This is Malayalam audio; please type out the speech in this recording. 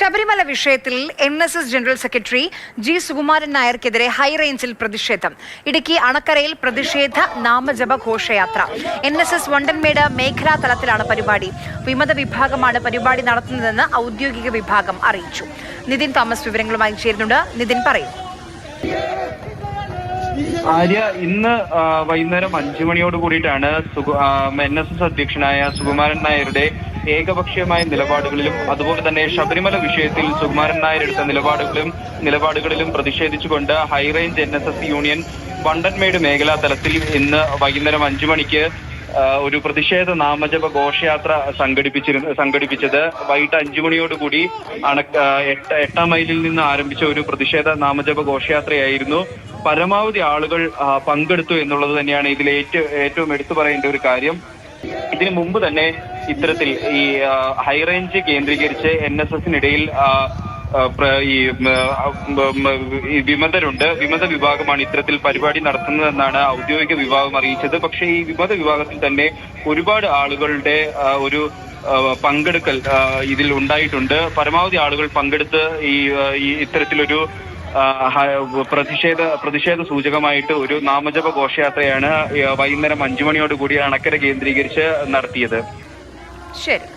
ശബരിമല വിഷയത്തിൽ NSS general secretary G Sukumaran നായർക്കെതിരെ ഹൈറേഞ്ചിൽ പ്രതിഷേധം. ഇടുക്കി അണക്കരയിൽ പ്രതിഷേധ നാമജപ ഘോഷയാത്ര. NSS വണ്ടൻമേട് മേഖലാ തലത്തിലാണ് പരിപാടി. വിമത വിഭാഗമാണ് പരിപാടി നടത്തുന്നതെന്ന് ഔദ്യോഗിക വിഭാഗം അറിയിച്ചു. നിതിൻ തോമസ് വിവരങ്ങളുമായി ചേരുന്നുണ്ട്. നിതിൻ പറയൂ. ആര്യ, ഇന്ന് വൈകുന്നേരം 5 മണിയോട് കൂടിയിട്ടാണ് NSS അധ്യക്ഷനായ സുകുമാരൻ നായരുടെ ഏകപക്ഷീയമായ നിലപാടുകളിലും അതുപോലെ തന്നെ ശബരിമല വിഷയത്തിൽ സുകുമാരൻ നായർ എടുത്ത നിലപാടുകളിലും പ്രതിഷേധിച്ചുകൊണ്ട് ഹൈറേഞ്ച് NSS യൂണിയൻ വണ്ടൻമേട് മേഖലാ തലത്തിൽ ഇന്ന് വൈകുന്നേരം 5 മണിക്ക് ഒരു പ്രതിഷേധ നാമജപ ഘോഷയാത്ര സംഘടിപ്പിച്ചത്. വൈകിട്ട് 5 മണിയോടുകൂടി 8 മൈലിൽ നിന്ന് ആരംഭിച്ച ഒരു പ്രതിഷേധ നാമജപ ഘോഷയാത്രയായിരുന്നു. പരമാവധി ആളുകൾ പങ്കെടുത്തു എന്നുള്ളത് തന്നെയാണ് ഇതിൽ ഏറ്റവും എടുത്തു പറയേണ്ട ഒരു കാര്യം. ഇതിനു മുമ്പ് തന്നെ ഇത്തരത്തിൽ ഈ ഹൈറേഞ്ച് കേന്ദ്രീകരിച്ച് NSSനിടയിൽ വിമത വിഭാഗമാണ് ഇത്തരത്തിൽ പരിപാടി നടത്തുന്നതെന്നാണ് ഔദ്യോഗിക വിഭാഗം അറിയിച്ചത്. പക്ഷേ ഈ വിമത വിഭാഗത്തിൽ തന്നെ ഒരുപാട് ആളുകളുടെ ഒരു പങ്കെടുക്കൽ ഇതിൽ ഉണ്ടായിട്ടുണ്ട്. പരമാവധി ആളുകൾ പങ്കെടുത്ത് ഇത്തരത്തിലൊരു പ്രതിഷേധ സൂചകമായിട്ട് ഒരു നാമജപ ഘോഷയാത്രയാണ് വൈകുന്നേരം 5 മണിയോടുകൂടി അണക്കര കേന്ദ്രീകരിച്ച് നടത്തിയത്. ശരി.